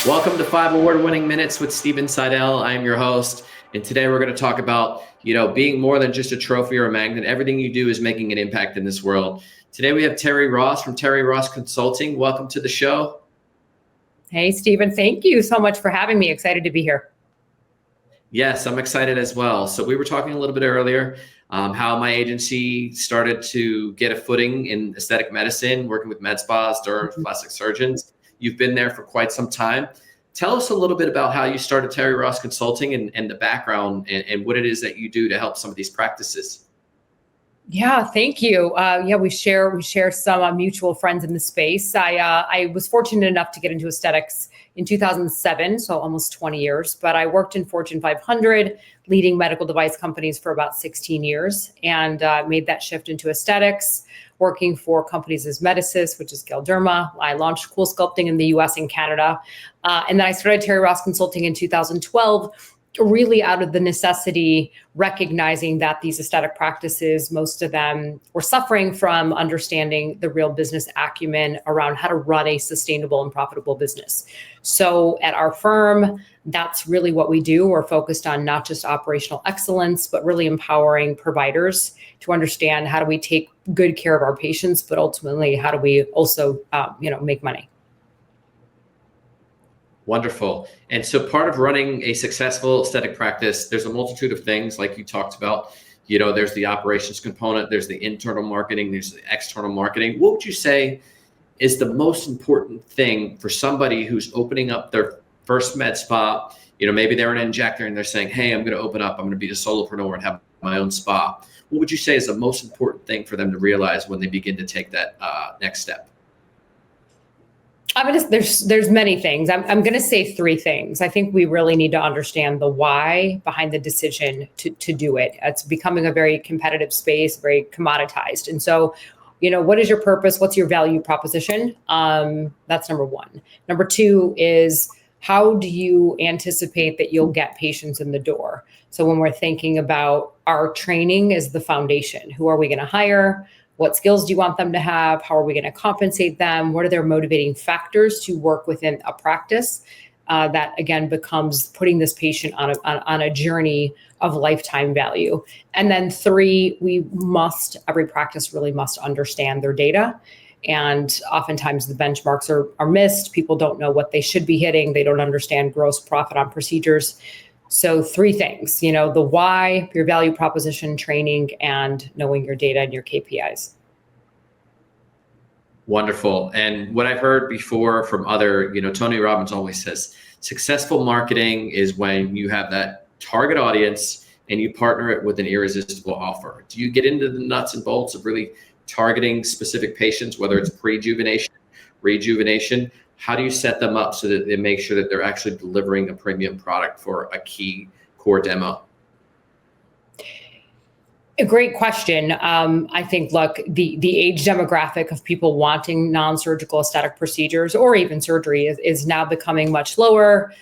Welcome to 5 award-winning minutes with Seidel. I'm your host, and today we're going to talk about, being more than just a trophy or a magnet. Everything you do is making an impact in this world. Today we have Terri Ross from Terri Ross Consulting. Welcome to the show. Hey, Stephen. Thank you so much for having me. Excited to be here. Yes, I'm excited as well. So we were talking a little bit earlier how my agency started to get a footing in aesthetic medicine, working with med spas, derms, plastic surgeons. You've been there for quite some time. Tell us a little bit about how you started Terri Ross Consulting and the background and what it is that you do to help some of these practices. Yeah, thank you. We share some mutual friends in the space. I was fortunate enough to get into aesthetics in 2007, so almost 20 years. But I worked in Fortune 500, leading medical device companies for about 16 years, and made that shift into aesthetics, working for companies as Medicis, which is Galderma. I launched Cool Sculpting in the US and Canada. And then I started Terri Ross Consulting in 2012, really out of the necessity, recognizing that these aesthetic practices, most of them were suffering from understanding the real business acumen around how to run a sustainable and profitable business. So at our firm, that's really what we do. We're focused on not just operational excellence, but really empowering providers to understand how do we take good care of our patients, but ultimately, how do we also, make money. Wonderful. And so part of running a successful aesthetic practice, there's a multitude of things like you talked about. There's the operations component, there's the internal marketing, there's the external marketing. What would you say is the most important thing for somebody who's opening up their first med spa? Maybe they're an injector and they're saying, hey, I'm going to open up, I'm going to be a solopreneur and have my own spa. What would you say is the most important thing for them to realize when they begin to take that next step? There's many things. I'm going to say three things. I think we really need to understand the why behind the decision to do it. It's becoming a very competitive space, very commoditized. And so, what is your purpose? What's your value proposition? That's number one. Number two is, how do you anticipate that you'll get patients in the door? So when we're thinking about our training as the foundation, who are we going to hire? What skills do you want them to have? How are we going to compensate them? What are their motivating factors to work within a practice? That again becomes putting this patient on a journey of lifetime value. And then three, every practice really must understand their data. And oftentimes the benchmarks are missed. People don't know what they should be hitting. They don't understand gross profit on procedures. So three things, the why, your value proposition, training, and knowing your data and your KPIs. Wonderful. And what I've heard before from other, Tony Robbins always says, successful marketing is when you have that target audience and you partner it with an irresistible offer. Do you get into the nuts and bolts of really targeting specific patients, whether it's prejuvenation, rejuvenation? How do you set them up so that they make sure that they're actually delivering a premium product for a key core demo? A great question. I think, look, the age demographic of people wanting non-surgical aesthetic procedures or even surgery is now becoming much lower.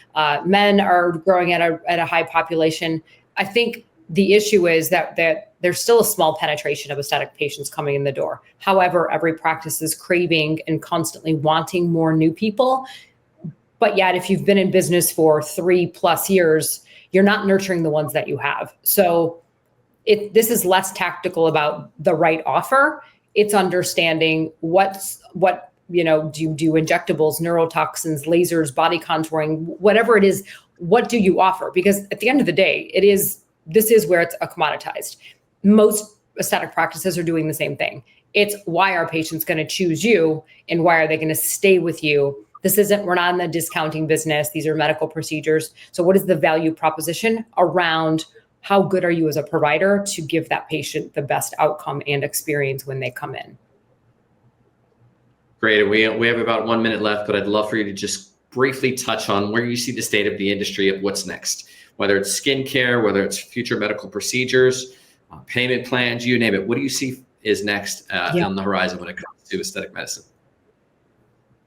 Men are growing at a high population. I think the issue is that there's still a small penetration of aesthetic patients coming in the door. However, every practice is craving and constantly wanting more new people. But yet, if you've been in business for 3+ years, you're not nurturing the ones that you have. So this is less tactical about the right offer. It's understanding what do you do injectables, neurotoxins, lasers, body contouring, whatever it is, what do you offer? Because at the end of the day, this is where it's a commoditized. Most aesthetic practices are doing the same thing. It's why are patients going to choose you and why are they going to stay with you? We're not in the discounting business. These are medical procedures. So what is the value proposition around how good are you as a provider to give that patient the best outcome and experience when they come in? Great. We have about 1 minute left, but I'd love for you to just briefly touch on where you see the state of the industry of what's next, whether it's skincare, whether it's future medical procedures, payment plans, you name it. What do you see is next on the horizon when it comes to aesthetic medicine?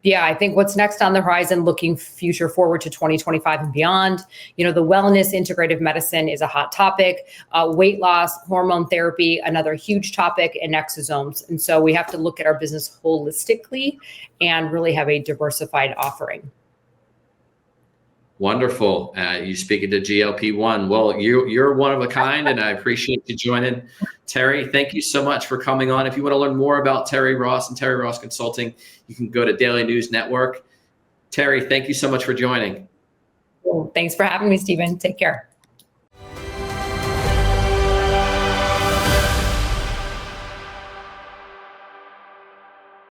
Yeah, I think what's next on the horizon, looking future forward to 2025 and beyond, the wellness integrative medicine is a hot topic. Weight loss, hormone therapy, another huge topic, and exosomes. And so we have to look at our business holistically and really have a diversified offering. Wonderful. You speaking to GLP-1. Well, you're one of a kind, and I appreciate you joining. Terri, thank you so much for coming on. If you want to learn more about Terri Ross and Terri Ross Consulting, you can go to Daily News Network. Terri, thank you so much for joining. Well, thanks for having me, Stephen. Take care.